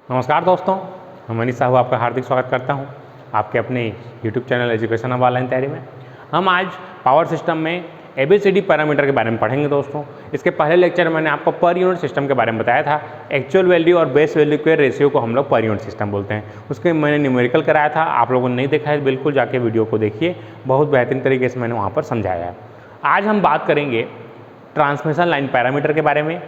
नमस्कार दोस्तों, मैं मनीष साहू आपका हार्दिक स्वागत करता हूं आपके अपने YouTube चैनल एजुकेशन अब ऑनलाइन तैयारी में। हम आज पावर सिस्टम में ABCD पैरामीटर के बारे में पढ़ेंगे दोस्तों। इसके पहले लेक्चर में मैंने आपको पर यूनिट सिस्टम के बारे में बताया था। एक्चुअल वैल्यू और बेस वैल्यू के रेशियो को हम लोग पर यूनिट सिस्टम बोलते हैं। उसके मैंने न्यूमेरिकल कराया था, आप लोगों ने नहीं देखा है बिल्कुल जाके वीडियो को देखिए, बहुत बेहतरीन तरीके से मैंने वहाँ पर समझाया है। आज हम बात करेंगे ट्रांसमिशन लाइन पैरामीटर के बारे में,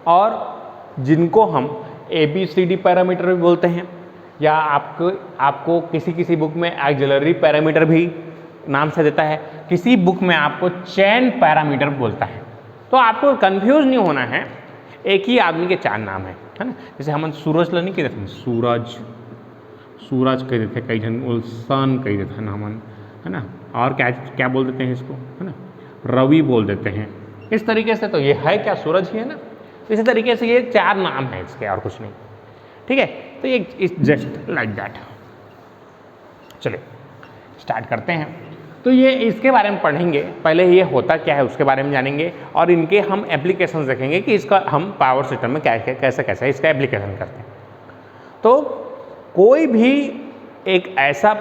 और जिनको हम ABCD पैरामीटर भी बोलते हैं, या आपको किसी बुक में ऑक्सिलरी पैरामीटर भी नाम से देता है, किसी बुक में आपको चेन पैरामीटर बोलता है। तो आपको कंफ्यूज नहीं होना है, एक ही आदमी के चार नाम है ना। जैसे हम सूरज नहीं कहते थे, सूरज कह देते, कई जन सन कह देते नामन, है ना। और क्या बोल देते हैं इसको, है ना, रवि बोल देते हैं। इस तरीके से तो ये है क्या, सूरज ही है ना। इसी तरीके से ये चार नाम है इसके, और कुछ नहीं, ठीक है। तो ये इज जस्ट लाइक दैट। चलिए स्टार्ट करते हैं। तो ये इसके बारे में पढ़ेंगे, पहले ये होता क्या है उसके बारे में जानेंगे, और इनके हम एप्लीकेशन देखेंगे कि इसका हम पावर सिस्टम में कैसे इसका एप्लीकेशन करते हैं। तो कोई भी एक ऐसा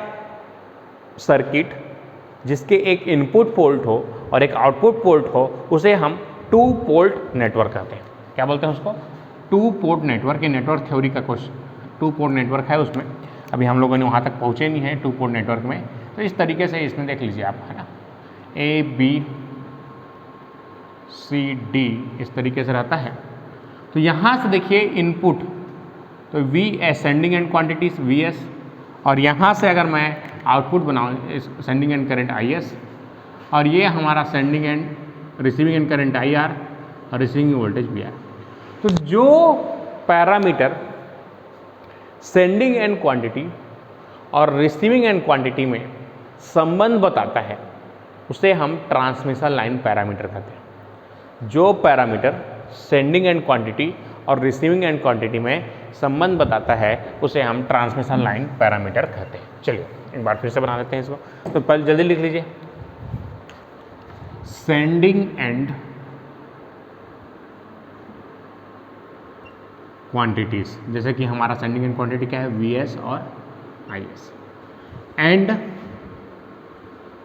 सर्किट जिसके एक इनपुट पोर्ट हो और एक आउटपुट पोर्ट हो, उसे हम टू पोर्ट नेटवर्क कहते हैं। क्या बोलते हैं उसको? Two port network. ये नेटवर्क थ्योरी का कुछ टू पोर्ट नेटवर्क है, उसमें अभी हम लोगों ने वहाँ तक पहुँचे नहीं हैं टू पोर्ट नेटवर्क में। तो इस तरीके से इसमें देख लीजिए आप, है ना, ABCD इस तरीके से रहता है। तो यहाँ से देखिए इनपुट, तो V sending end quantities VS, और यहाँ से अगर मैं आउटपुट बनाऊँ सेंडिंग एंड करंट IS, और ये हमारा sending end receiving end current IR और रिसीविंग वोल्टेज VR। तो जो पैरामीटर सेंडिंग एंड क्वांटिटी और रिसीविंग एंड क्वांटिटी में संबंध बताता है उसे हम ट्रांसमिशन लाइन पैरामीटर कहते हैं। जो पैरामीटर सेंडिंग एंड क्वांटिटी और रिसीविंग एंड क्वांटिटी में संबंध बताता है उसे हम ट्रांसमिशन लाइन पैरामीटर कहते हैं। चलिए एक बार फिर से बना लेते हैं इसको। तो पहले जल्दी लिख लीजिए, सेंडिंग एंड क्वांटिटीज, जैसे कि हमारा सेंडिंग एंड क्वांटिटी क्या है, VS और IS, and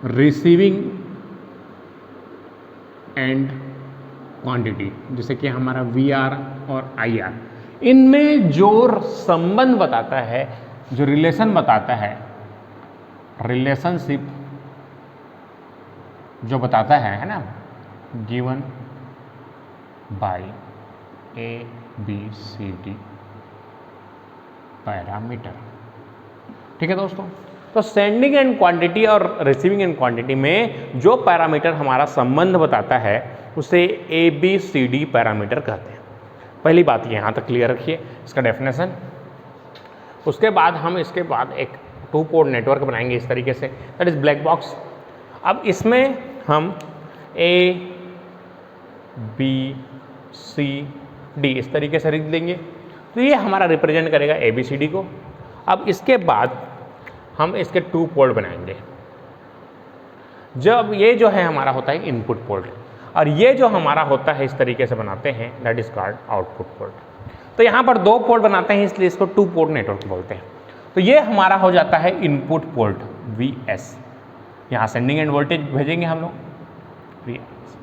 receiving end quantity जैसे कि हमारा VR और IR। इनमें जो संबंध बताता है, जो रिलेशन बताता है, रिलेशनशिप जो बताता है ना, गिवन बाय ABCD पैरामीटर। ठीक है दोस्तों। तो सेंडिंग एंड क्वांटिटी और रिसीविंग एंड क्वांटिटी में जो पैरामीटर हमारा संबंध बताता है उसे ABCD पैरामीटर कहते हैं। पहली बात ये यहाँ तक क्लियर रखिए, इसका डेफिनेशन। उसके बाद हम इसके बाद एक टू पोर्ट नेटवर्क बनाएंगे इस तरीके से, दैट इज ब्लैक बॉक्स। अब इसमें हम ABCD इस तरीके से लिख देंगे। तो ये हमारा रिप्रेजेंट करेगा ABCD को। अब इसके बाद हम इसके टू पोर्ट बनाएंगे। जब ये जो है हमारा होता है इनपुट पोर्ट, और ये जो हमारा होता है इस तरीके से बनाते हैं, that is called output port. तो यहाँ पर दो पोर्ट बनाते हैं, इसलिए इसको टू पोर्ट नेटवर्क बोलते हैं। तो ये हमारा हो जाता है इनपुट पोर्ट VS, यहाँ सेंडिंग एंड वोल्टेज भेजेंगे हम लोग VS।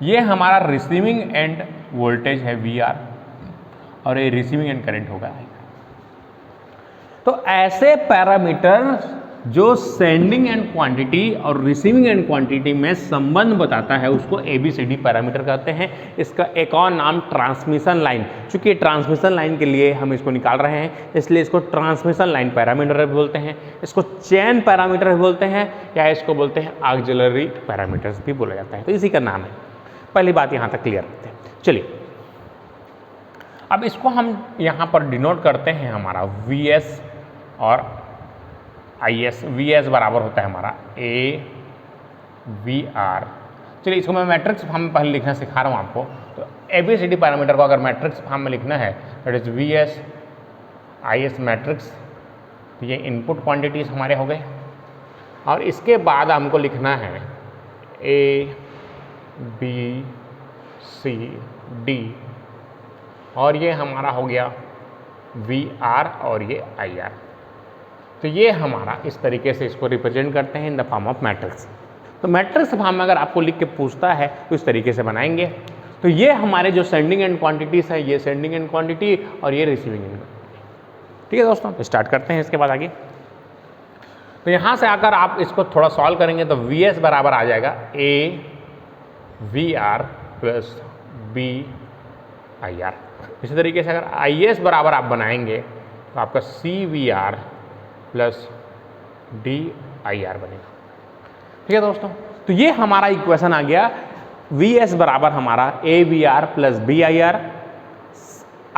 ये हमारा रिसीविंग एंड वोल्टेज है VR, और ये रिसीविंग एंड करंट होगा। तो ऐसे पैरामीटर जो सेंडिंग एंड क्वांटिटी और रिसीविंग एंड क्वांटिटी में संबंध बताता है उसको ABCD पैरामीटर कहते हैं। इसका एक और नाम ट्रांसमिशन लाइन, चूंकि ट्रांसमिशन लाइन के लिए हम इसको निकाल रहे हैं इसलिए इसको ट्रांसमिशन लाइन पैरामीटर भी बोलते हैं, इसको चेन पैरामीटर भी बोलते हैं, या इसको बोलते हैं ऑक्सिलरी पैरामीटर्स भी बोला जाता है। तो इसी का नाम है। पहली बात यहाँ तक क्लियर रखते हैं। चलिए अब इसको हम यहाँ पर डिनोट करते हैं हमारा VS और IS। VS बराबर होता है हमारा AVR। चलिए इसको मैं मैट्रिक्स फॉर्म में पहले लिखना सिखा रहा हूँ आपको। तो ABCD पैरामीटर को अगर मैट्रिक्स फॉर्म में लिखना है, that is VS IS matrix. तो ये इनपुट क्वांटिटीज हमारे हो गए, और इसके बाद हमको लिखना है ABCD, और ये हमारा हो गया VR और ये IR। तो ये हमारा इस तरीके से इसको रिप्रेजेंट करते हैं in the form of matrix. तो मैट्रिक्स फॉर्म में अगर आपको लिख के पूछता है तो इस तरीके से बनाएंगे। तो ये हमारे जो सेंडिंग एंड क्वांटिटीज है, ये सेंडिंग एंड क्वांटिटी और ये रिसीविंग एंड। ठीक है दोस्तों, तो स्टार्ट करते हैं इसके बाद आगे। तो यहाँ से आकर आप इसको थोड़ा सॉल्व करेंगे तो VS बराबर आ जाएगा AVR प्लस BIR। इसी तरीके से अगर IS बराबर आप बनाएंगे तो आपका CVR प्लस DIR बनेगा। ठीक है दोस्तों, तो ये हमारा इक्वेशन आ गया। VS बराबर हमारा AVR प्लस BIR,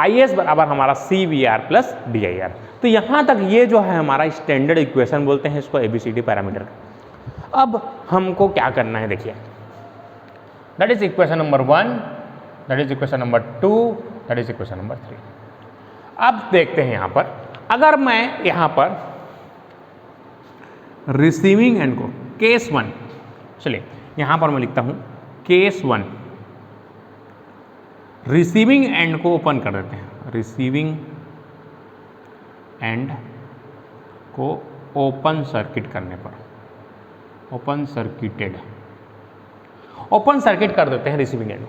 IS बराबर हमारा CVR प्लस DIR। तो यहाँ तक ये जो है हमारा स्टैंडर्ड इक्वेशन बोलते हैं इसको, ABCD पैरामीटर। अब हमको क्या करना है देखिए, that is equation number 1, that is equation number 2, that is equation number 3। अब देखते हैं यहाँ पर, अगर मैं यहाँ पर रिसीविंग एंड को केस 1, चलिए यहाँ पर मैं लिखता हूँ केस 1, रिसीविंग एंड को ओपन कर देते हैं। रिसीविंग एंड को ओपन सर्किट करने पर, ओपन सर्किट कर देते हैं रिसीविंग एंड।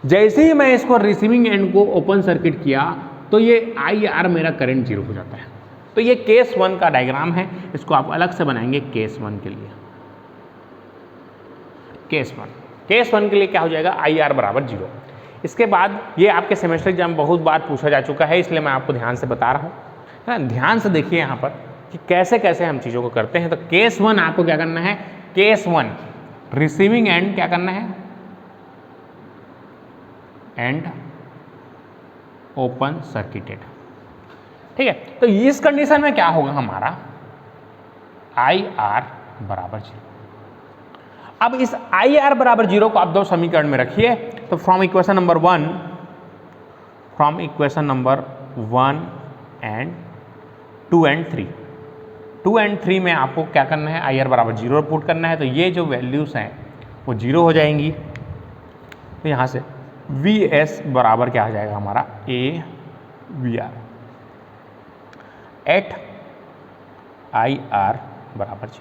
जैसे ही मैं इसको रिसीविंग एंड को ओपन सर्किट किया तो ये IR मेरा करंट 0 हो जाता है। तो ये केस 1 का डायग्राम है, इसको आप अलग से बनाएंगे केस 1 के लिए। केस 1 के लिए क्या हो जाएगा, IR बराबर 0। इसके बाद ये आपके सेमेस्टर एग्जाम बहुत बार पूछा जा चुका है, इसलिए मैं आपको ध्यान से बता रहा हूँ, है ना। ध्यान से देखिए यहाँ पर कि कैसे कैसे हम चीज़ों को करते हैं। तो केस 1 आपको क्या करना है, केस 1 रिसीविंग एंड क्या करना है, एंड ओपन सर्किटेड। ठीक है, तो इस कंडीशन में क्या होगा हमारा IR बराबर 0। अब इस IR बराबर 0 को आप दो समीकरण में रखिए। तो from equation number 1 and 2 and 3, 2 and 3 में आपको क्या करना है, IR बराबर 0 पुट करना है। तो ये जो वैल्यूज हैं वो 0 हो जाएंगी। तो यहाँ से VS बराबर क्या हो जाएगा हमारा AVR एट IR बराबर 0।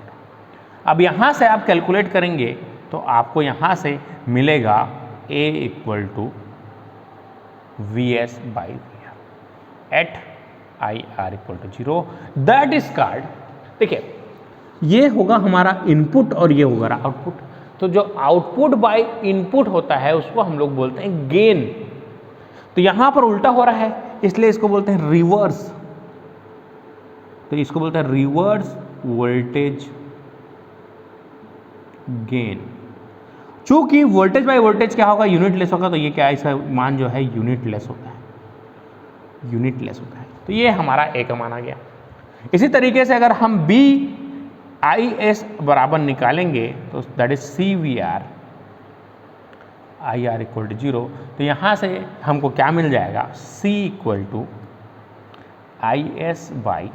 अब यहाँ से आप कैलकुलेट करेंगे तो आपको यहाँ से मिलेगा A equal to VS by VR at IR equal to 0। That is called, देखिए ये होगा हमारा इनपुट और ये होगा आउटपुट। तो जो आउटपुट बाय इनपुट होता है उसको हम लोग बोलते हैं गेन। तो यहाँ पर उल्टा हो रहा है इसलिए इसको बोलते हैं रिवर्स। तो इसको बोलते हैं रिवर्स वोल्टेज गेन। चूंकि वोल्टेज बाय वोल्टेज क्या होगा, यूनिट लेस होगा, तो ये क्या है, इसका मान जो है यूनिट लेस होता है, यूनिट लेस होता है। तो ये हमारा A का मान आ गया। इसी तरीके से अगर हम BIS बराबर निकालेंगे तो that is CVR IR equal to 0। तो यहाँ से हमको क्या मिल जाएगा, C equal to IS by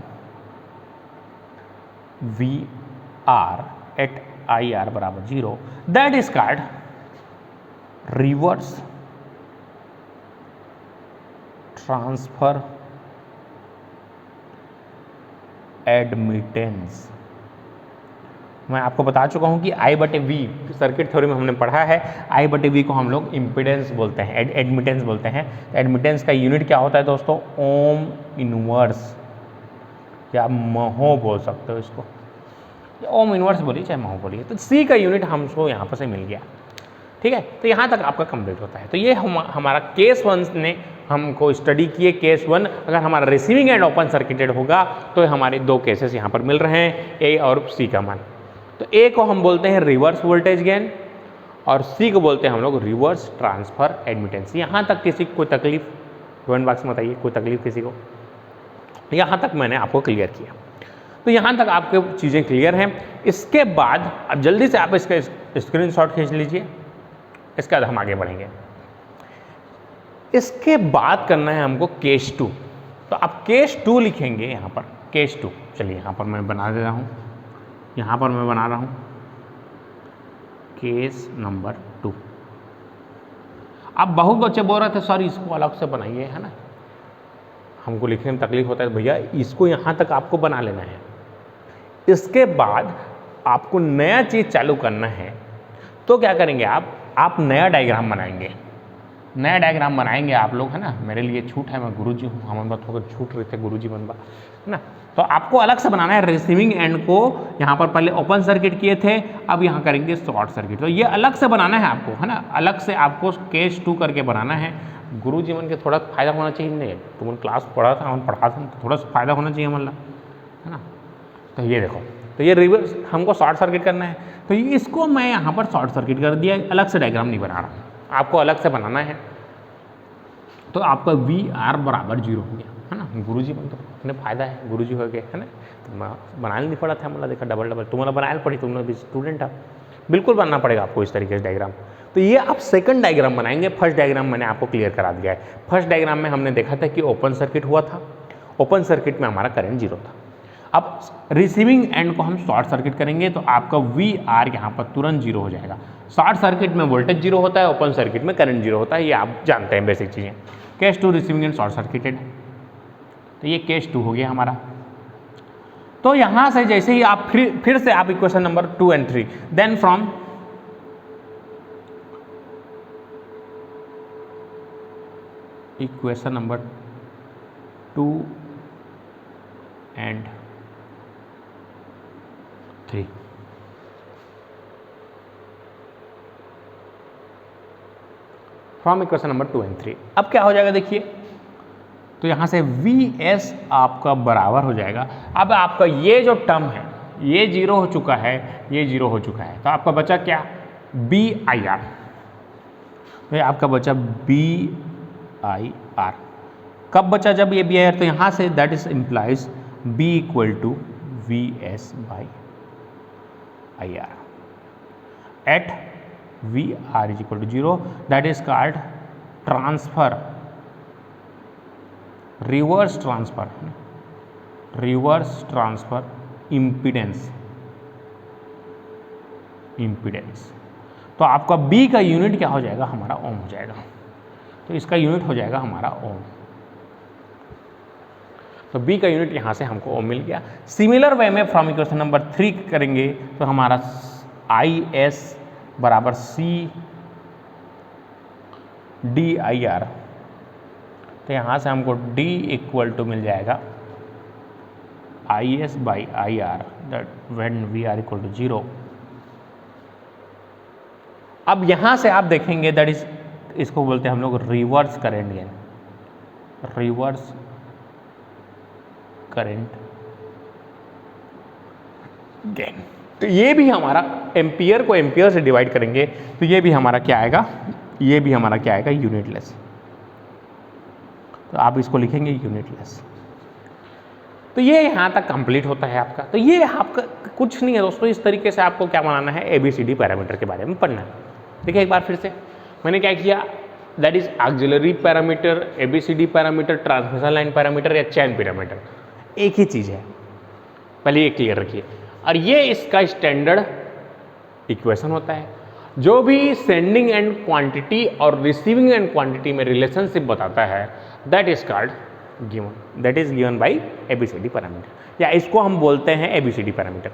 VR at IR बराबर 0। That is called reverse transfer admittance. मैं आपको बता चुका हूं कि I/V सर्किट थ्योरी में हमने पढ़ा है, I/V को हम लोग इम्पीडेंस बोलते हैं, एडमिटेंस बोलते हैं। एडमिटेंस का यूनिट क्या होता है दोस्तों, ओम इनवर्स, या महो बोल सकते हो इसको, ओम इनवर्स बोलिए चाहे महो बोलिए। तो C का यूनिट हमको यहाँ पर से मिल गया। ठीक है, तो यहाँ तक आपका कंप्लीट होता है। तो ये हमारा केस 1 ने हमको स्टडी किए। केस 1 अगर हमारा रिसीविंग एंड ओपन सर्किटेड होगा तो हमारे दो केसेस यहाँ पर मिल रहे हैं, A और C का मान। तो A को हम बोलते हैं रिवर्स वोल्टेज गेन और C को बोलते हैं हम लोग रिवर्स ट्रांसफर एडमिटेंस। यहाँ तक किसी को कोई तकलीफ, कमेंट बॉक्स में बताइए कोई तकलीफ किसी को। यहाँ तक मैंने आपको क्लियर किया। तो यहाँ तक आपके चीज़ें क्लियर हैं। इसके बाद अब जल्दी से आप इसका स्क्रीनशॉट खींच लीजिए। इसके बाद हम आगे बढ़ेंगे। इसके बाद करना है हमको केस 2। तो आप केस 2 लिखेंगे यहाँ पर, केस 2। चलिए यहाँ पर मैं बना दे रहा हूँ, यहाँ पर मैं बना रहा हूँ केस नंबर 2। अब बहुत बच्चे बोल रहे थे सर इसको अलग से बनाइए, है ना। हमको लिखने में तकलीफ होता है, भैया इसको यहाँ तक आपको बना लेना है, इसके बाद आपको नया चीज़ चालू करना है। तो क्या करेंगे आप नया डायग्राम बनाएंगे, नया डायग्राम बनाएंगे आप लोग, है ना। मेरे लिए छूट है, मैं गुरुजी हूँ, हमारे बात होकर छूट रहे थे गुरुजी बनवा, है ना। तो आपको अलग से बनाना है। रिसीविंग एंड को यहाँ पर पहले ओपन सर्किट किए थे, अब यहाँ करेंगे शॉर्ट सर्किट। तो ये अलग से बनाना है आपको, है ना, अलग से आपको केस 2 करके बनाना है। गुरुजी मन के थोड़ा फायदा होना चाहिए, नहीं तुमने क्लास पढ़ा था, हम पढ़ा था, तो थोड़ा सा फायदा होना चाहिए मतलब, है ना। तो ये देखो, तो ये रिवर्स हमको शॉर्ट सर्किट करना है, तो इसको मैं यहाँ पर शॉर्ट सर्किट कर दिया, अलग से डायग्राम नहीं बना रहा, आपको अलग से बनाना है। तो आपका VR बराबर 0 हो गया, है ना। गुरुजी बन तो अपने फायदा है, गुरुजी हो गए, है ना। तो बनाने नहीं पड़ा था, मतलब देखा डबल तुम्हारा बनाया पड़ी, तुमने भी स्टूडेंट था, बिल्कुल बनना पड़ेगा आपको इस तरीके से डायग्राम। तो ये आप सेकंड डायग्राम बनाएंगे, फर्स्ट डायग्राम मैंने आपको क्लियर करा दिया है। फर्स्ट डायग्राम में हमने देखा था कि ओपन सर्किट हुआ था, ओपन सर्किट में हमारा करंट 0 था। अब रिसीविंग एंड को हम शॉर्ट सर्किट करेंगे, तो आपका VR यहाँ पर तुरंत 0 हो जाएगा। शॉर्ट सर्किट में वोल्टेज 0 होता है, ओपन सर्किट में करंट 0 होता है, ये आप जानते हैं बेसिक चीज़ें। Case 2 receiving end short circuited, तो ये केस 2 हो गया हमारा। तो यहाँ से जैसे ही आप फिर से आप equation number 2 and 3, then from equation number 2 and 3, from equation number 2 and 3, अब क्या हो जाएगा देखिए। तो यहाँ से VS आपका बराबर हो जाएगा, अब आपका ये जो टर्म है ये 0 हो चुका है, ये 0 हो चुका है, तो आपका बचा क्या, BIR। तो ये आपका बचा BIR, कब बचा, जब ये BIR, तो यहाँ से that is implies B equal to VS by IR at VR is equal to 0, that is called transfer, reverse transfer impedance। तो आपका B का यूनिट क्या हो जाएगा, हमारा ओम हो जाएगा, तो इसका यूनिट हो जाएगा हमारा ओम। तो B का यूनिट यहाँ से हमको ओम मिल गया। सिमिलर वे में फ्रॉम इक्वेशन नंबर 3 करेंगे, तो हमारा IS बराबर CDIR, तो यहाँ से हमको D इक्वल टू मिल जाएगा IS by IR that when VR equal to 0। अब यहाँ से आप देखेंगे दैट इज, इसको बोलते हैं हम लोग reverse current gain, reverse current gain. तो ये भी हमारा एम्पियर को एम्पियर से डिवाइड करेंगे, तो ये भी हमारा क्या आएगा, ये भी हमारा क्या आएगा, यूनिटलेस। तो आप इसको लिखेंगे यूनिटलेस। तो ये यहाँ तक कंप्लीट होता है आपका। तो ये आपका कुछ नहीं है दोस्तों, इस तरीके से आपको क्या बनाना है, ABCD पैरामीटर के बारे में पढ़ना है। देखिए एक बार फिर से मैंने क्या किया, that is auxiliary parameter, ABCD parameter, transmission line parameter या चैन पैरामीटर, एक ही चीज़ है, पहले ये क्लियर रखिए। और ये इसका स्टैंडर्ड इक्वेशन होता है, जो भी सेंडिंग एंड क्वांटिटी और रिसीविंग एंड क्वांटिटी में रिलेशनशिप बताता है, that is called given, that is given by ABCD parameter, या इसको हम बोलते हैं ABCD पैरामीटर।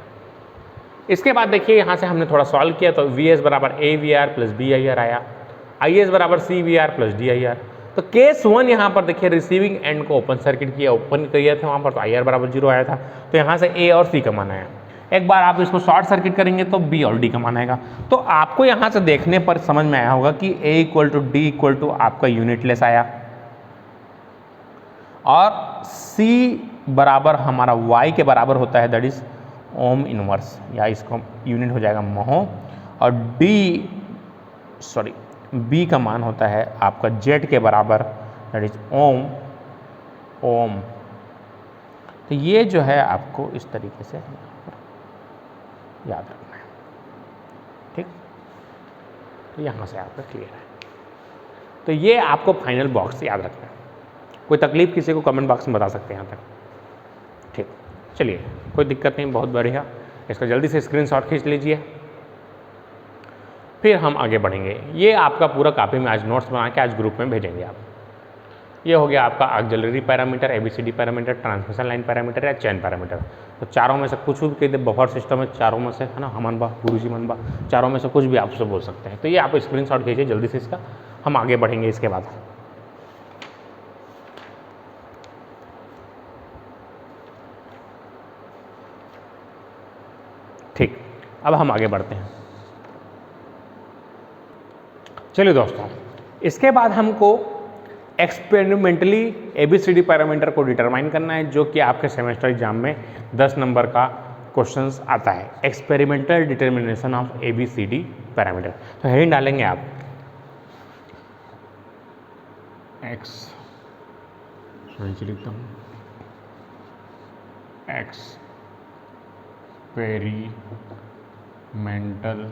इसके बाद देखिए यहाँ से हमने थोड़ा सॉल्व किया, तो VS बराबर AVR प्लस BIR आया, IS बराबर CVR प्लस DIR। तो केस 1 यहाँ पर देखिए रिसीविंग एंड को ओपन सर्किट किया, ओपन किया था वहाँ पर, तो IR बराबर 0 आया था, तो यहाँ से A और C का मान आया। एक बार आप इसको शॉर्ट सर्किट करेंगे तो B और D का मान आएगा। तो आपको यहाँ से देखने पर समझ में आया होगा कि A equal to D equal to आपका यूनिटलेस आया, और C बराबर हमारा Y के बराबर होता है, दैट इज ओम इनवर्स, या इसको यूनिट हो जाएगा महो, और B का मान होता है आपका Z के बराबर, दैट इज ओम। तो ये जो है आपको इस तरीके से याद रखना है, ठीक। तो यहाँ से आपका क्लियर है। तो ये आपको फाइनल बॉक्स याद रखना है। कोई तकलीफ किसी को कमेंट बॉक्स में बता सकते हैं यहाँ तक, ठीक। चलिए कोई दिक्कत नहीं, बहुत बढ़िया। इसका जल्दी से स्क्रीनशॉट खींच लीजिए, फिर हम आगे बढ़ेंगे। ये आपका पूरा कॉपी में आज नोट्स बना के आज ग्रुप में भेजेंगे आप। ये हो गया आपका auxiliary parameter, ABCD parameter, transmission line parameter या चैन पैरामीटर। तो चारों में से कुछ भी कह दे, बफर सिस्टम है चारों में से, है ना, हमन बा गुरुजी मन बा, चारों में से कुछ भी आप उसे बोल सकते हैं। तो ये आप स्क्रीनशॉट खींचिए जल्दी से इसका, हम आगे बढ़ेंगे इसके बाद। ठीक, अब हम आगे बढ़ते हैं। चलिए दोस्तों, इसके बाद हमको एक्सपेरिमेंटली ABCD पैरामीटर को डिटरमाइन करना है, जो कि आपके सेमेस्टर एग्जाम में 10 नंबर का क्वेश्चंस आता है, experimental determination of ABCD parameter. तो हेडिंग डालेंगे आप लिखता हूँ experimental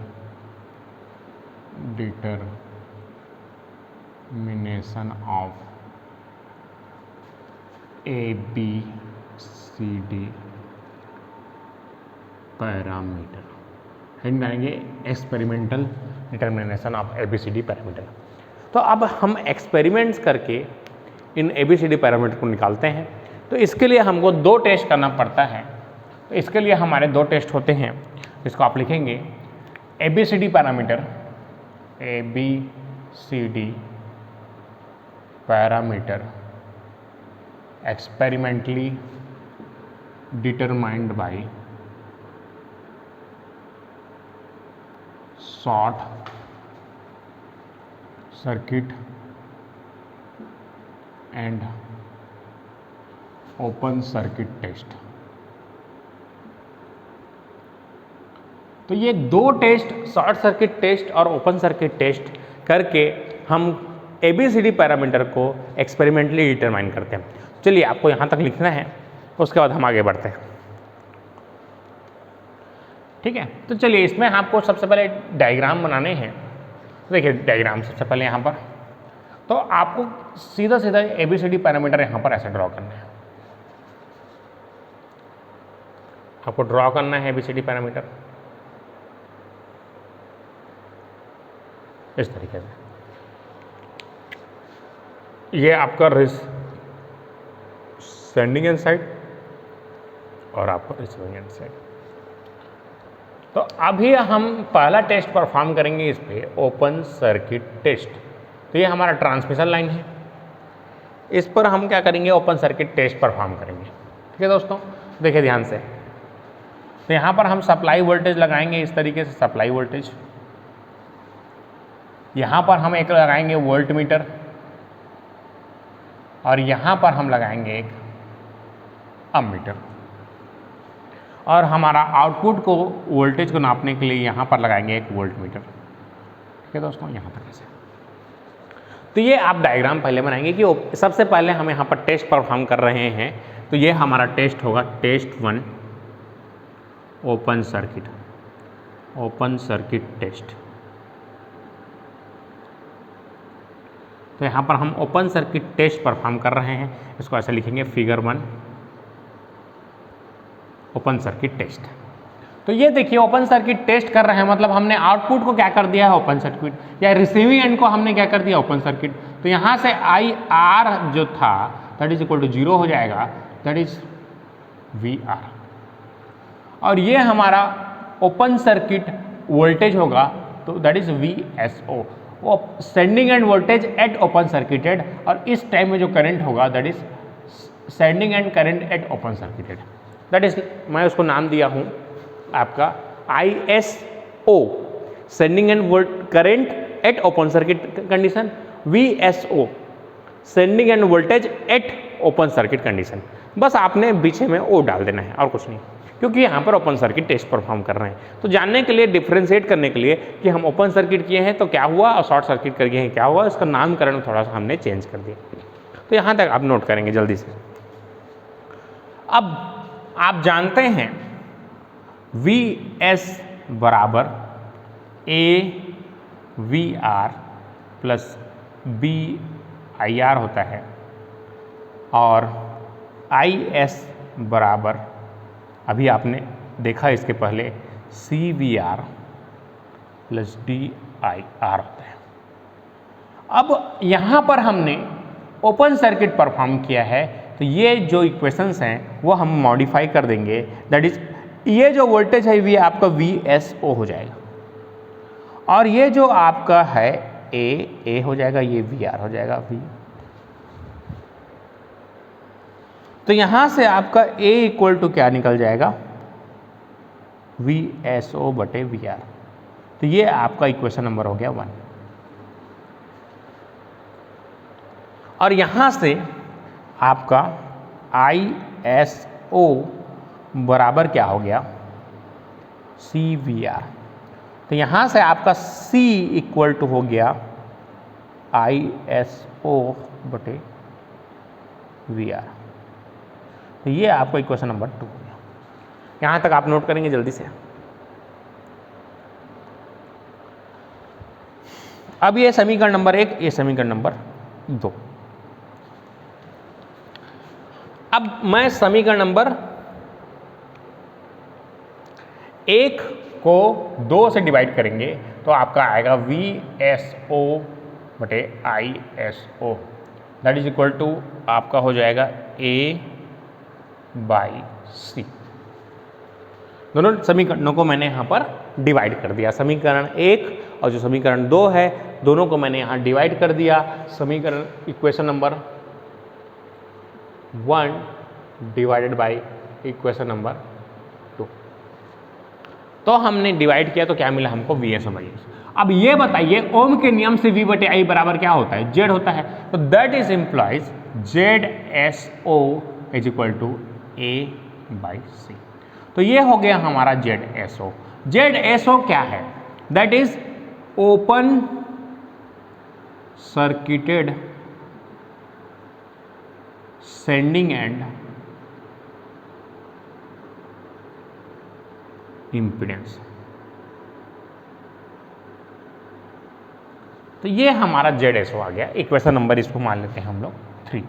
determination of ABCD parameter. Heading डालेंगे experimental determination of ABCD parameter. तो अब हम एक्सपेरिमेंट्स करके इन ABCD पैरामीटर को निकालते हैं। तो इसके लिए हमको 2 टेस्ट करना पड़ता है। तो इसके लिए हमारे 2 टेस्ट होते हैं, इसको आप लिखेंगे ABCD parameter, ABCD parameter experimentally determined by short circuit and open circuit test. तो ये 2 टेस्ट, शॉर्ट सर्किट टेस्ट और ओपन सर्किट टेस्ट करके हम ABCD पैरामीटर को एक्सपेरिमेंटली डिटरमाइन करते हैं। चलिए आपको यहाँ तक लिखना है, उसके बाद हम आगे बढ़ते हैं। ठीक है, तो चलिए इसमें आपको सबसे पहले डायग्राम बनाने हैं। देखिए डायग्राम सबसे पहले यहाँ पर, तो आपको सीधा सीधा ABCD पैरामीटर यहाँ पर ऐसे ड्रॉ करना है। आपको ड्रॉ करना है ABCD पैरामीटर इस तरीके से। ये आपका सेंडिंग एंड साइड और आपका रिसीविंग एंड साइड। तो अभी हम पहला टेस्ट परफॉर्म करेंगे इस पे, ओपन सर्किट टेस्ट। तो ये हमारा ट्रांसमिशन लाइन है, इस पर हम क्या करेंगे, ओपन सर्किट टेस्ट परफॉर्म करेंगे। ठीक है दोस्तों, देखिए ध्यान से। तो यहाँ पर हम सप्लाई वोल्टेज लगाएंगे इस तरीके से, सप्लाई वोल्टेज। यहाँ पर हम एक लगाएंगे वोल्ट मीटर और यहाँ पर हम लगाएंगे एक अमीटर, और हमारा आउटपुट को वोल्टेज को नापने के लिए यहाँ पर लगाएंगे एक वोल्ट मीटर। ठीक है दोस्तों, यहाँ तक ऐसे। तो ये आप डायग्राम पहले बनाएंगे कि सबसे पहले हम यहाँ पर टेस्ट परफॉर्म कर रहे हैं। तो ये हमारा टेस्ट होगा टेस्ट 1 ओपन सर्किट टेस्ट। तो यहाँ पर हम ओपन सर्किट टेस्ट परफॉर्म कर रहे हैं, इसको ऐसे लिखेंगे फिगर 1 ओपन सर्किट टेस्ट। तो ये देखिए ओपन सर्किट टेस्ट कर रहे हैं, मतलब हमने आउटपुट को क्या कर दिया है ओपन सर्किट, या रिसीविंग एंड को हमने क्या कर दिया ओपन सर्किट। तो यहाँ से IR जो था दैट इज इक्वल टू 0 हो जाएगा, दैट इज VR। और ये हमारा ओपन सर्किट वोल्टेज होगा, तो दैट इज VSO, वो sending end voltage at open circuited. और इस टाइम में जो करंट होगा that is sending end current eight open circuited, that is मैं उसको नाम दिया हूँ आपका ISO, sending end current eight open circuit condition, VSO, sending end voltage at open circuit condition. बस आपने पीछे में O डाल देना है और कुछ नहीं, क्योंकि यहाँ पर ओपन सर्किट टेस्ट परफॉर्म कर रहे हैं। तो जानने के लिए, डिफ्रेंशिएट करने के लिए कि हम ओपन सर्किट किए हैं तो क्या हुआ और शॉर्ट सर्किट कर गए हैं क्या हुआ, इसका नामकरण थोड़ा सा हमने चेंज कर दिया। तो यहाँ तक आप नोट करेंगे जल्दी से। अब आप जानते हैं VS बराबर AVR प्लस BIR होता है, और IS बराबर, अभी आपने देखा इसके पहले, CVR प्लस DIR होता है। अब यहाँ पर हमने ओपन सर्किट परफॉर्म किया है, तो ये जो इक्वेशंस हैं वो हम मॉडिफाई कर देंगे। दैट इज ये जो वोल्टेज है ये आपका VSO हो जाएगा, और ये जो आपका है A हो जाएगा, ये VR हो जाएगा V। तो यहां से आपका A इक्वल टू क्या निकल जाएगा, VSO बटे VR। तो ये आपका इक्वेशन नंबर हो गया 1। और यहां से आपका ISO बराबर क्या हो गया, CVR। तो यहां से आपका C इक्वल टू हो गया ISO बटे VR। तो ये आपका इक्वेशन नंबर 2 हो गया। यहां तक आप नोट करेंगे जल्दी से। अब ये समीकरण नंबर 1, ये समीकरण नंबर 2। अब मैं समीकरण नंबर 1 को 2 से डिवाइड करेंगे तो आपका आएगा VSO बटे ISO, that is equal to आपका हो जाएगा A/C। दोनों समीकरणों को मैंने यहाँ पर डिवाइड कर दिया। समीकरण 1 और जो समीकरण 2 है दोनों को मैंने यहाँ डिवाइड कर दिया। समीकरण equation number 1 divided by equation number 2। तो हमने डिवाइड किया तो क्या मिला हमको, VSO/S। अब ये बताइए ओम के नियम से V बटे I बराबर क्या होता है, Z होता है। तो that is implies ZSO is equal to A/C। तो ये हो गया हमारा ZSO। ZSO क्या है, that is open circuited sending end impedance. तो ये हमारा ZSO आ गया। इक्वेशन नंबर इसको मान लेते हैं हम लोग 3,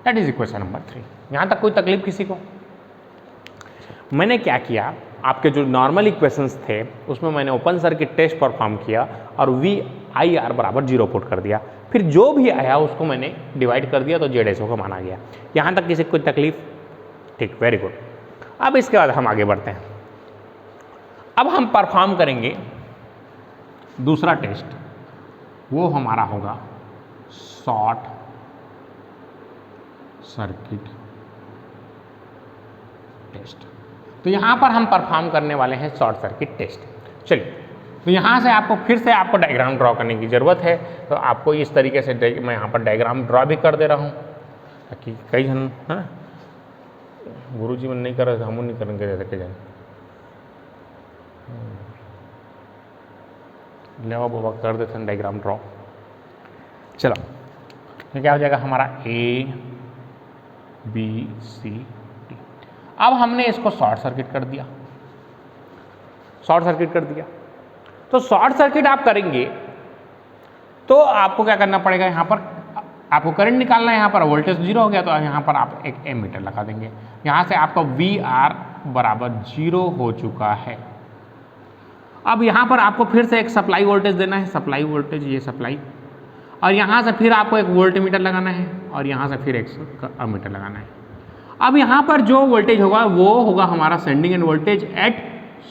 दैट इज इक्वेशन नंबर 3। यहां तक कोई तकलीफ किसी को? मैंने क्या किया, आपके जो नॉर्मल इक्वेशंस थे उसमें मैंने ओपन सर्किट टेस्ट परफॉर्म किया और VIR बराबर 0 पुट कर दिया। फिर जो भी आया उसको मैंने डिवाइड कर दिया तो ZSO का माना गया। यहां तक किसी को कोई तकलीफ? ठीक, वेरी गुड। अब इसके बाद हम आगे बढ़ते हैं। अब हम परफॉर्म करेंगे दूसरा टेस्ट, वो हमारा होगा शॉर्ट सर्किट टेस्ट। तो यहां पर हम परफॉर्म करने वाले हैं शॉर्ट सर्किट टेस्ट। चलिए, तो यहां से आपको फिर से आपको डायग्राम ड्रॉ करने की जरूरत है। तो आपको इस तरीके से मैं यहां पर डायग्राम ड्रॉ भी कर दे रहा हूं ताकि कई जन, हाँ गुरु जी नहीं कर रहे थे, हम नहीं करेंगे जैसे कई जन लेवा बाबा कर देते हैं डायग्राम ड्रॉ। चलो, तो क्या हो जाएगा हमारा ABCD। अब हमने इसको शॉर्ट सर्किट कर दिया, शॉर्ट सर्किट कर दिया। तो शॉर्ट सर्किट आप करेंगे तो आपको क्या करना पड़ेगा, यहाँ पर आपको करंट निकालना है। यहाँ पर वोल्टेज 0 हो गया तो यहाँ पर आप एक एमीटर लगा देंगे। यहाँ से आपका VR बराबर 0 हो चुका है। अब यहाँ पर आपको फिर से एक सप्लाई वोल्टेज देना है, सप्लाई वोल्टेज, ये सप्लाई, और यहाँ से फिर आपको एक वोल्टमीटर लगाना है और यहाँ से फिर एक अमीटर लगाना है। अब यहाँ पर जो वोल्टेज होगा वो होगा हमारा sending end voltage at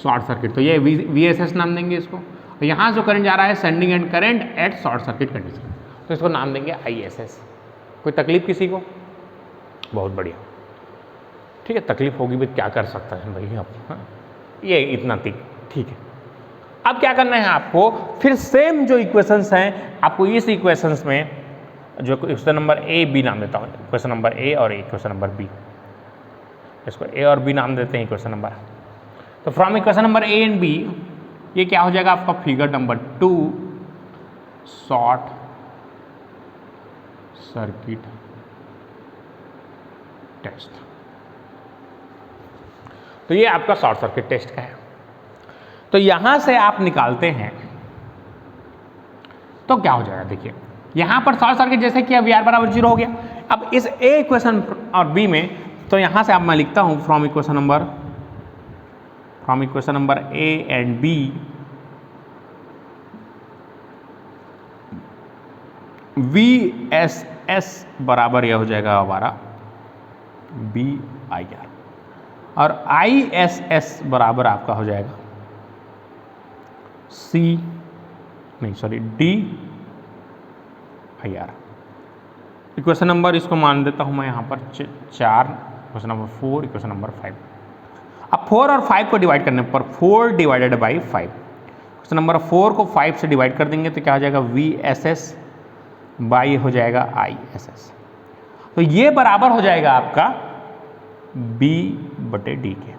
short circuit. तो ये VSS नाम देंगे इसको। तो यहाँ जो करंट जा रहा है sending end current at short circuit condition, तो इसको नाम देंगे ISS। कोई तकलीफ किसी को? बहुत बढ़िया, ठीक है। तकलीफ होगी भी क्या कर सकता है भाई आप, हाँ? ये इतना ठीक है। अब क्या करना है आपको, फिर सेम जो इक्वेशंस हैं आपको इस इक्वेशंस में जो इक्वेशन नंबर A B नाम देता हूँ, इक्वेशन नंबर A और इक्वेशन नंबर B, इसको A और B नाम देते हैं इक्वेशन नंबर। तो from equation number A and B ये क्या हो जाएगा आपका figure number 2 short circuit test. तो ये आपका शॉर्ट सर्किट टेस्ट का है। तो यहां से आप निकालते हैं तो क्या हो जाएगा, देखिए यहां पर शॉर्ट सर्किट जैसे कि VR बराबर 0 हो गया। अब इस A इक्वेशन और B में, तो यहां से अब मैं लिखता हूं from equation number A and B VSO S बराबर यह हो जाएगा हमारा बी आई आर, और आई एस एस बराबर आपका हो जाएगा D I R. Equation number इसको मान देता हूं मैं यहाँ पर 4, इक्वेशन नंबर 4, इक्वेशन नंबर 5। अब 4 और 5 को डिवाइड करने पर 4 डिवाइडेड बाई 5, इक्वेशन नंबर 4 को 5 से डिवाइड कर देंगे तो क्या हो जाएगा वी एस एस बाई हो जाएगा आई एस एस। तो ये बराबर हो जाएगा आपका B बटे डी के।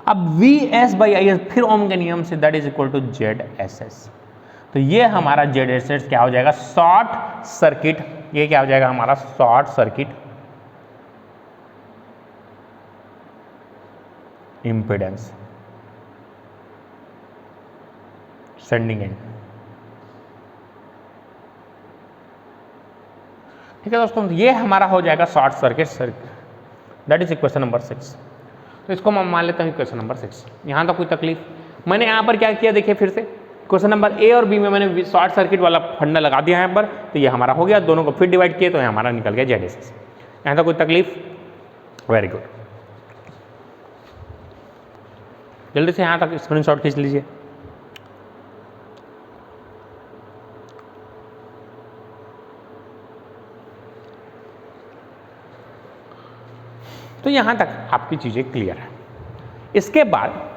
अब V S by I S फिर ओम के नियम से that is equal to Z S S. तो ये हमारा जेड एस एस क्या हो जाएगा शॉर्ट सर्किट, ये क्या हो जाएगा हमारा short circuit impedance sending end. ठीक है दोस्तों, ये हमारा हो जाएगा short circuit that is equation number 6। तो इसको मैं मान लेता हूँ इक्वेशन नंबर 6। यहाँ तो कोई तकलीफ, मैंने यहाँ पर क्या किया देखिए फिर से क्वेश्चन नंबर ए और बी में मैंने शॉर्ट सर्किट वाला फंडा लगा दिया यहाँ पर, तो ये हमारा हो गया, दोनों को फिर डिवाइड किए तो ये हमारा निकल गया जेड एस एस। यहाँ तो कोई तकलीफ, वेरी गुड। जल्दी से यहाँ तक स्क्रीनशॉट खींच लीजिए। तो यहाँ तक आपकी चीज़ें क्लियर है। इसके बाद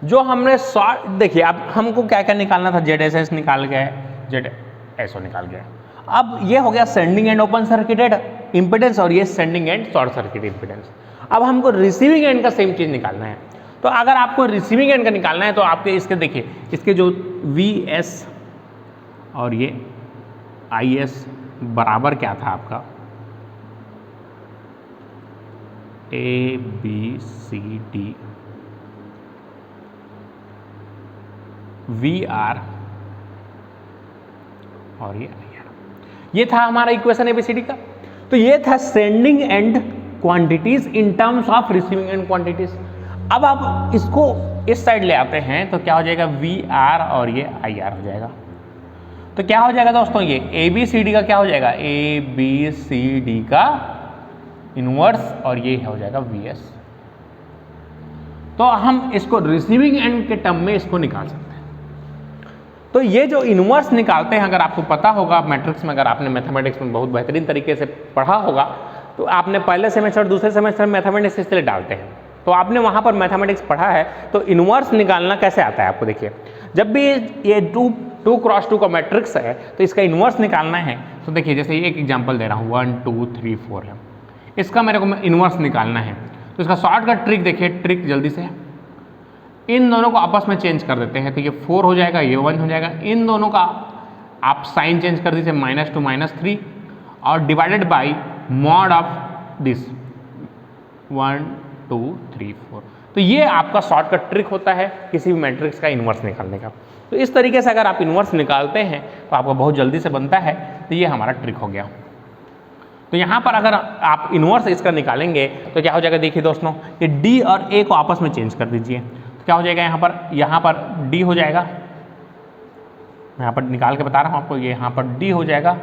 जो हमने शॉर्ट, देखिए अब हमको क्या क्या निकालना था, जेड एस एस निकाल गए, जेड एस ओ निकाल गए। अब ये हो गया sending end open circuited impedance और ये sending end short circuit impedance. अब हमको रिसीविंग एंड का सेम चीज़ निकालना है। तो अगर आपको रिसीविंग एंड का निकालना है तो आपके इसके देखिए, इसके जो वी एस और ये आई एस बराबर क्या था आपका A B C D V R और ये आई आर, ये था हमारा इक्वेशन एबीसीडी का। तो ये था sending end quantities in terms of receiving end quantities. अब आप इसको इस साइड ले आते हैं तो क्या हो जाएगा वी आर और ये आई आर हो जाएगा। तो क्या हो जाएगा दोस्तों, ये ए बी सी डी का क्या हो जाएगा ए बी सी डी का इनवर्स और ये हो जाएगा वी एस। तो हम इसको रिसीविंग एंड के टर्म में इसको निकाल सकते हैं। तो ये जो इनवर्स निकालते हैं, अगर आपको पता होगा मैट्रिक्स में, अगर आपने मैथमेटिक्स में बहुत बेहतरीन तरीके से पढ़ा होगा तो आपने पहले सेमेस्टर दूसरे सेमेस्टर में मैथमेटिक्स इसलिए डालते हैं, तो आपने वहाँ पर मैथमेटिक्स पढ़ा है। तो इनवर्स निकालना कैसे आता है आपको, देखिए जब भी ये 2 क्रॉस 2 का मैट्रिक्स है तो इसका इनवर्स निकालना है। तो देखिए जैसे एक एग्जाम्पल दे रहा हूँ 1 2 3 4 है, इसका मेरे को इनवर्स निकालना है। तो इसका शॉर्टकट ट्रिक देखिए, ट्रिक जल्दी से, इन दोनों को आपस में चेंज कर देते हैं। तो ये 4 हो जाएगा, ये 1 हो जाएगा, इन दोनों का आप साइन चेंज कर दीजिए -2 -3 और divided by mod of this 1 2 3 4। तो ये आपका शॉर्टकट ट्रिक होता है किसी भी मैट्रिक्स का इनवर्स निकालने का। तो इस तरीके से अगर आप इनवर्स निकालते हैं तो आपको बहुत जल्दी से बनता है। तो ये हमारा ट्रिक हो गया। तो यहाँ पर अगर आप इनवर्स इसका निकालेंगे तो क्या हो जाएगा, देखिए दोस्तों ये डी और ए को आपस में चेंज कर दीजिए। तो क्या हो जाएगा, यहाँ पर डी हो जाएगा, यहाँ पर निकाल के बता रहा हूँ आपको, ये यहाँ पर डी हो जाएगा,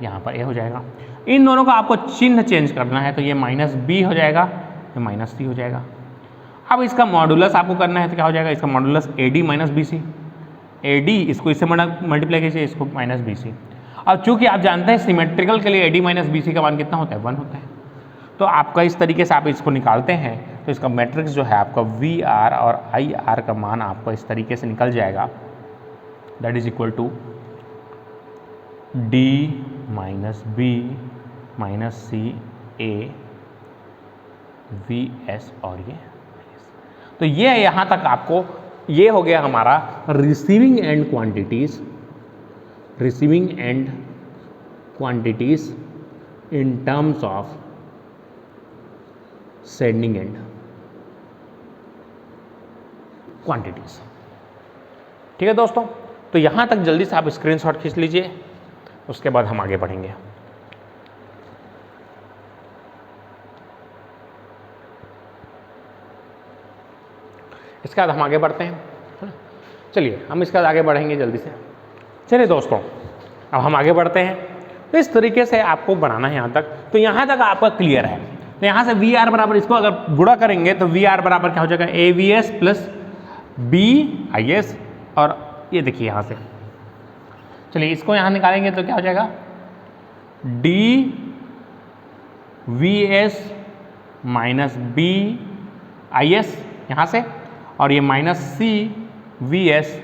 यहाँ पर ए हो जाएगा। इन दोनों का आपको चिन्ह चेंज करना है। तो ये -b हो जाएगा, ये -c हो जाएगा। अब इसका मॉडुलस आपको करना है तो क्या हो जाएगा, इसका मॉडुलस AD - BC, AD इसको इससे मल्टीप्लाई कीजिए, इसको -BC। अब चूंकि आप जानते हैं सिमेट्रिकल के लिए AD - BC का मान कितना होता है, 1 होता है। तो आपका इस तरीके से आप इसको निकालते हैं तो इसका मैट्रिक्स जो है आपका VR और IR का मान आपको इस तरीके से निकल जाएगा, that is equal to D - B - C A VS और ये। तो ये यहाँ तक आपको ये हो गया हमारा receiving end quantities, receiving end quantities in terms of sending end quantities. ठीक है दोस्तों, तो यहाँ तक जल्दी से आप स्क्रीनशॉट खींच लीजिए, उसके बाद हम आगे बढ़ेंगे। इसके बाद हम आगे बढ़ते हैं, है ना। चलिए हम इसके बाद आगे बढ़ेंगे जल्दी से। चलिए दोस्तों अब हम आगे बढ़ते हैं तो इस तरीके से आपको बनाना है यहाँ तक। तो यहाँ तक आपका क्लियर है। तो यहाँ से वी आर बराबर, इसको अगर गुणा करेंगे तो वी आर बराबर क्या हो जाएगा, A V S plus B I S. और ये देखिए यहाँ से, चलिए इसको यहाँ निकालेंगे तो क्या हो जाएगा, D V S minus B I S यहाँ से, और ये minus C V S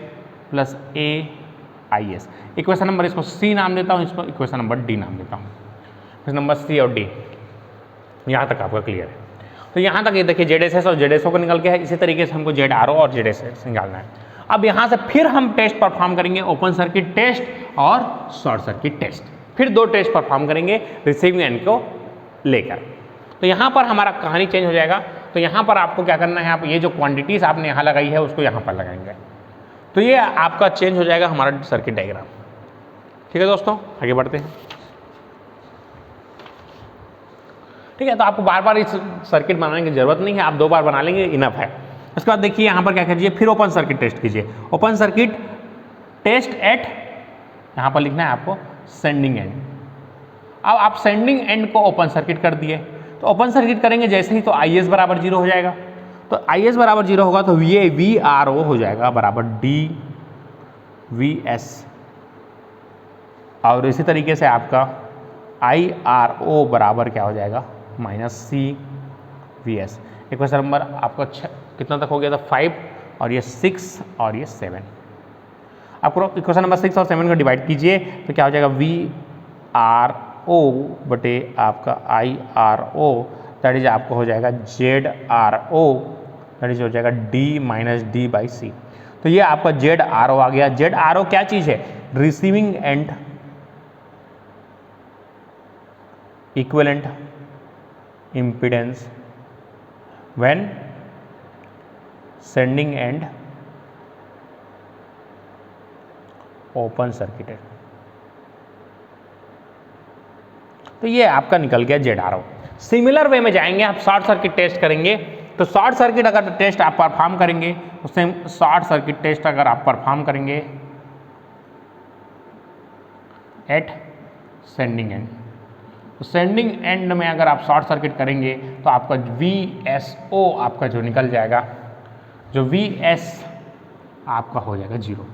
plus A I S. Equation number इसको सी नाम देता हूँ, इसको इक्वेशन नंबर डी नाम देता हूँ। इक्वेशन नंबर सी और डी, यहाँ तक आपका क्लियर है। तो यहाँ तक ये देखिए जेड एस एस और जेड एस ओ को निकल गया है। इसी तरीके से हमको जेड आर ओ और जेड एस एस निकालना है। अब यहाँ से फिर हम टेस्ट परफॉर्म करेंगे, ओपन सर्किट टेस्ट और शॉर्ट सर्किट टेस्ट। फिर दो टेस्ट परफॉर्म करेंगे रिसीविंग एंड को लेकर। तो यहाँ पर हमारा कहानी चेंज हो जाएगा। तो यहाँ पर आपको क्या करना है, आप ये जो क्वांटिटीज आपने यहाँ लगाई है उसको यहाँ पर लगाएंगे। तो ये आपका चेंज हो जाएगा हमारा सर्किट डायग्राम। ठीक है दोस्तों, आगे बढ़ते हैं। ठीक है, तो आपको बार बार इस सर्किट बनाने की जरूरत नहीं है, आप 2 बार बना लेंगे इनफ है। उसके बाद देखिए यहाँ पर क्या कीजिए, फिर ओपन सर्किट टेस्ट कीजिए। ओपन सर्किट टेस्ट एट, यहाँ पर लिखना है आपको सेंडिंग एंड। अब आप सेंडिंग एंड को ओपन सर्किट कर दिए, तो ओपन सर्किट करेंगे जैसे ही तो आई एस बराबर 0 हो जाएगा। तो आई एस बराबर 0 होगा तो ये वी आर ओ हो जाएगा बराबर डी वी एस, और इसी तरीके से आपका आई आर ओ बराबर क्या हो जाएगा, minus C V S. Equation number आपका कितना तक हो गया था, 5, और ये 6 और ये 7। आपको इक्वेशन नंबर 6 और 7 को डिवाइड कीजिए तो क्या हो जाएगा, वी आर ओ बटे आपका I R O, that is आपको हो जाएगा Z R O, that is हो जाएगा D minus D by C. तो ये आपका जेड आर ओ आ गया। जेड आर ओ क्या चीज़ है, receiving end equivalent impedance when sending end open circuited. तो ये आपका निकल गया Z R O. Similar way में जाएंगे, आप शॉर्ट सर्किट टेस्ट करेंगे। तो शॉर्ट सर्किट अगर टेस्ट आप परफॉर्म करेंगे, उससे शॉर्ट सर्किट टेस्ट अगर आप परफॉर्म करेंगे एट सेंडिंग एंड, तो सेंडिंग एंड में अगर आप शॉर्ट सर्किट करेंगे तो आपका वी एस ओ आपका जो निकल जाएगा, जो वी एस आपका हो जाएगा 0।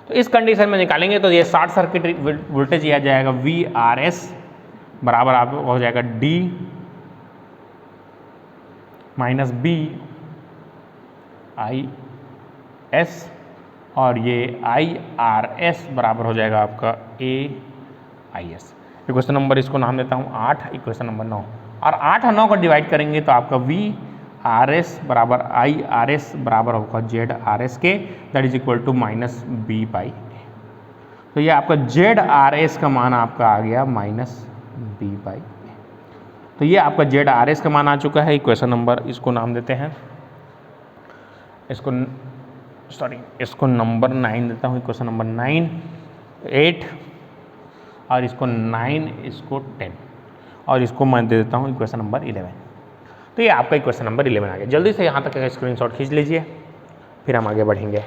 तो इस कंडीशन में निकालेंगे तो ये शॉर्ट सर्किट वोल्टेज आ जाएगा वी आर एस बराबर आपको हो जाएगा D minus B I S, और ये आई आर एस बराबर हो जाएगा आपका A I S. Equation number इसको नाम देता हूँ 8, इक्वेशन नंबर 9। और 8 और 9 को डिवाइड करेंगे तो आपका वी आर एस बराबर आई आर एस बराबर होगा जेड आर एस के, that is equal to minus B by A. तो ये आपका जेड आर एस का मान आपका आ गया माइनस बी बाई ए। तो ये आपका जेड आर एस का मान आ चुका है। इक्वेशन नंबर इसको नाम देते हैं, इसको नंबर 9 देता हूँ, इक्वेशन नंबर 9, 8 और इसको 9, इसको 10 और इसको मैं दे देता हूँ इक्वेशन नंबर 11। तो ये आपका इक्वेशन नंबर 11 आ गया। जल्दी से यहाँ तक का स्क्रीनशॉट खींच लीजिए, फिर हम आगे बढ़ेंगे।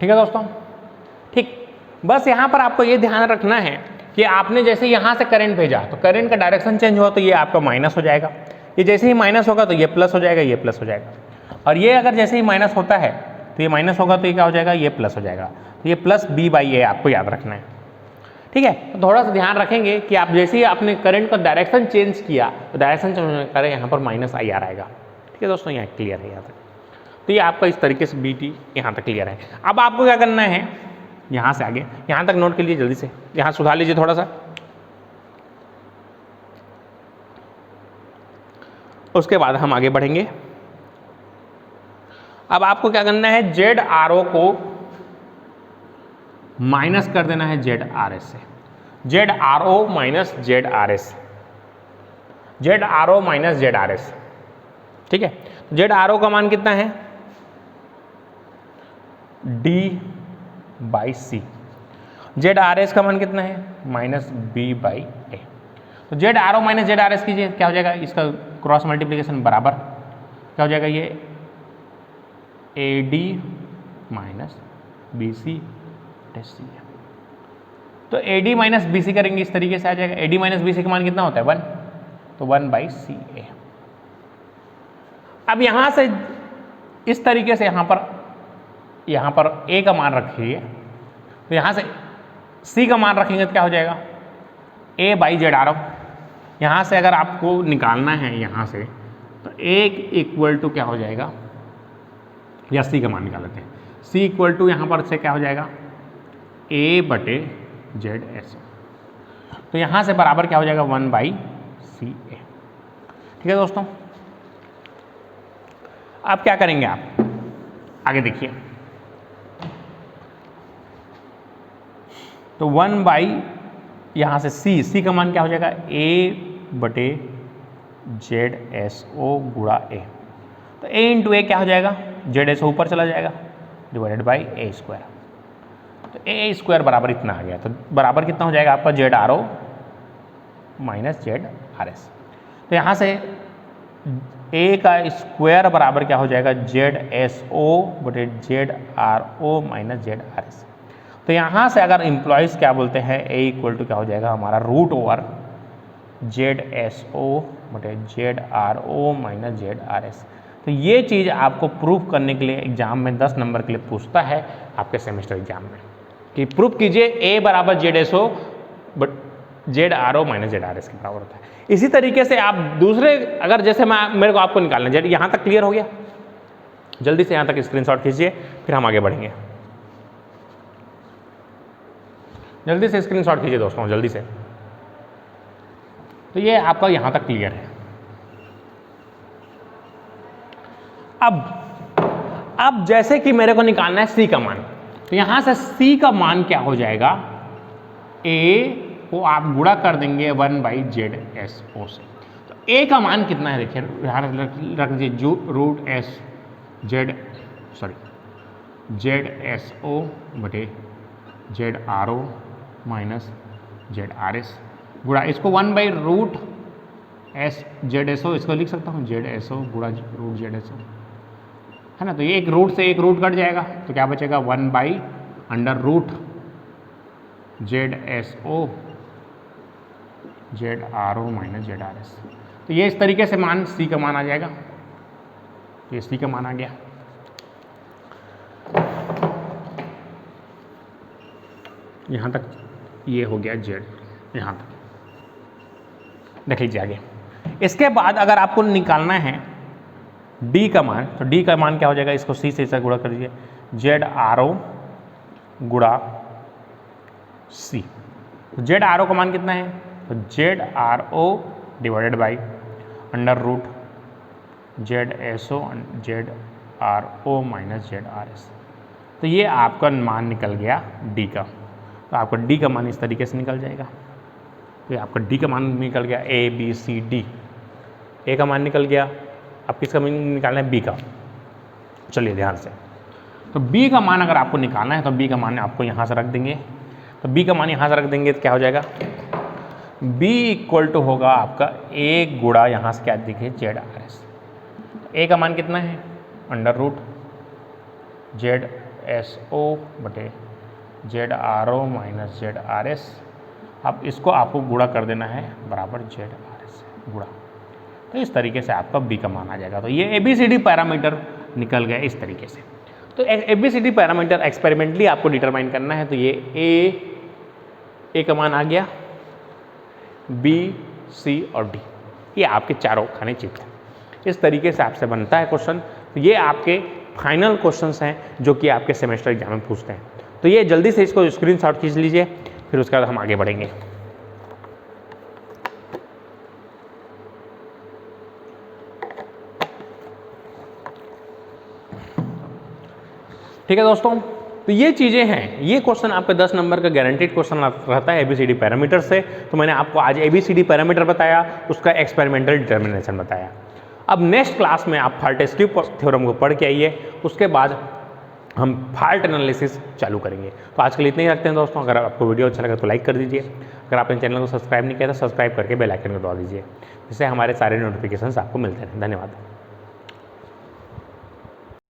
ठीक है दोस्तों, ठीक। बस यहाँ पर आपको ये ध्यान रखना है कि आपने जैसे यहाँ से करंट भेजा तो करंट का डायरेक्शन चेंज हुआ तो ये आपका माइनस हो जाएगा, ये जैसे ही माइनस होगा तो ये प्लस हो जाएगा, ये प्लस हो जाएगा, और ये अगर जैसे ही माइनस होता है तो ये माइनस होगा तो ये क्या हो जाएगा, ये प्लस हो जाएगा। तो ये प्लस बी बाई ए आपको याद रखना है। ठीक है, तो थोड़ा सा ध्यान रखेंगे कि आप जैसे ही आपने करंट का डायरेक्शन चेंज किया तो डायरेक्शन चेंज करें यहाँ पर माइनस आई आर आएगा। ठीक है दोस्तों, यहाँ क्लियर है यहाँ तक। तो ये आपका इस तरीके से बी टी यहाँ तक क्लियर है। अब आपको क्या करना है, यहाँ से आगे यहाँ तक नोट कर लीजिए, जल्दी से यहाँ सुधार लीजिए थोड़ा सा। उसके बाद हम आगे बढ़ेंगे। अब आपको क्या करना है, जेड आर ओ को माइनस कर देना है जेड आर एस से। Z R O minus Z R S, Z R O minus Z R S. ठीक है, जेड आर ओ का मान कितना है, D/C। जेड आर एस का मान कितना है? -B/A। तो Z R O minus Z R S कीजिए, क्या हो जाएगा? इसका क्रॉस मल्टीप्लीकेशन बराबर क्या हो जाएगा? ये AD माइनस BC सी है। तो AD माइनस BC करेंगे, इस तरीके से आ जाएगा। AD माइनस BC का मान कितना होता है? 1, तो 1/CA। अब यहां से इस तरीके से यहां पर A का मान रखिए, तो यहां से C का मान रखेंगे तो क्या हो जाएगा? A/ZRO। यहां से अगर आपको निकालना है यहां से, तो A इक्वल टू क्या हो जाएगा? या C का मान निकाल लेते हैं। C इक्वल टू यहां पर से क्या हो जाएगा? A/ZS। तो यहां से बराबर क्या हो जाएगा? 1/CA। ठीक है दोस्तों, अब क्या करेंगे आप आगे देखिए। तो 1/ यहां से C का मान क्या हो जाएगा? A/ZSO गुणा A। तो A इंटू A क्या हो जाएगा? ZSO ऊपर चला जाएगा, डिवाइडेड बाई A²। तो A² बराबर इतना आ गया। तो बराबर कितना हो जाएगा आपका? ZRO minus ZRS। तो यहाँ से A का स्क्वायर बराबर क्या हो जाएगा? ZSO बटे ZRO माइनस ZRS। तो यहाँ से अगर इम्प्लॉइज क्या बोलते हैं, A इक्वल टू क्या हो जाएगा हमारा? √ ZSO बटे ZRO माइनस ZRS। तो ये चीज़ आपको प्रूफ करने के लिए एग्जाम में 10 नंबर के लिए पूछता है आपके सेमेस्टर एग्जाम में, कि प्रूफ कीजिए A बराबर ZSO but ZRO minus ZRS के बराबर होता है। इसी तरीके से आप दूसरे, अगर जैसे मेरे को आपको निकालना है, यहाँ तक क्लियर हो गया? जल्दी से यहाँ तक स्क्रीनशॉट खींचिए, फिर हम आगे बढ़ेंगे। जल्दी से स्क्रीनशॉट कीजिए दोस्तों, जल्दी से। तो ये आपका यहाँ तक क्लियर है। अब जैसे कि मेरे को निकालना है C का मान, तो यहाँ से C का मान क्या हो जाएगा? A को आप गुणा कर देंगे 1/ZSO से। तो A का मान कितना है? देखिए यहाँ रख दीजिए, ZSO बटे ZRO माइनस ZRS गुणा इसको 1/√ZSO, इसको लिख सकता हूँ ZSO गुणा √ZSO, है ना। तो ये एक रूट से एक रूट कट जाएगा, तो क्या बचेगा? 1/√ZSO ZRO minus ZRS। तो ये इस तरीके से मान C का मान आ जाएगा। ये C का मान आ गया। यहाँ तक ये हो गया Z, यहाँ तक देख लीजिए आगे। इसके बाद अगर आपको निकालना है D का मान, तो D का मान क्या हो जाएगा? इसको C से इसका गुणा कर दीजिए, ZRO गुणा C। तो ZRO का मान कितना है? तो ZRO divided by √ZSO ZRO minus ZRS। तो ये आपका मान निकल गया D का। तो आपका D का मान इस तरीके से निकल जाएगा। तो आपका D का मान निकल गया ABCD। A का मान निकल गया, अब किसका मान निकालना है? B का। चलिए ध्यान से, तो B का मान अगर आपको निकालना है तो B का मान आपको यहाँ से रख देंगे। तो B का मान यहाँ से रख देंगे तो क्या हो जाएगा? B इक्वल टू होगा आपका A गुणा यहाँ से क्या देखिए ZRS। A का मान कितना है? √ZSO बटे ZRO माइनस ZRS। अब इसको आपको गुणा कर देना है बराबर ZRS गुणा। तो इस तरीके से आपका B का मान आ जाएगा। तो ये ABCD पैरामीटर निकल गया इस तरीके से। तो ABCD पैरामीटर एक्सपेरिमेंटली आपको डिटरमाइन करना है। तो ये A का मान आ गया, B, C और D, ये आपके चारों खाने चित्र। इस तरीके से आपसे बनता है क्वेश्चन। तो ये आपके फाइनल क्वेश्चंस हैं जो कि आपके सेमेस्टर एग्जाम में पूछते हैं। तो ये जल्दी से इसको स्क्रीनशॉट खींच लीजिए, फिर उसके बाद हम आगे बढ़ेंगे। ठीक है दोस्तों, तो ये चीज़ें हैं। ये क्वेश्चन आपका 10 नंबर का गारंटीड क्वेश्च्चन रहता है ABCD पैरामीटर से। तो मैंने आपको आज ABCD पैरामीटर बताया, उसका एक्सपेरिमेंटल डिटर्मिनेशन बताया। अब नेक्स्ट क्लास में आप फर्टेस्क्यू थ्योरम को पढ़ के आइए, उसके बाद हम फॉल्ट एनालिसिस चालू करेंगे। तो आज के लिए इतने ही रखते हैं दोस्तों। अगर आपको वीडियो अच्छा लगा तो लाइक कर दीजिए, अगर आपने चैनल को सब्सक्राइब नहीं किया तो सब्सक्राइब करके बेल आइकन को दबा दीजिए, जिससे हमारे सारे नोटिफिकेशंस आपको मिलते रहें। धन्यवाद।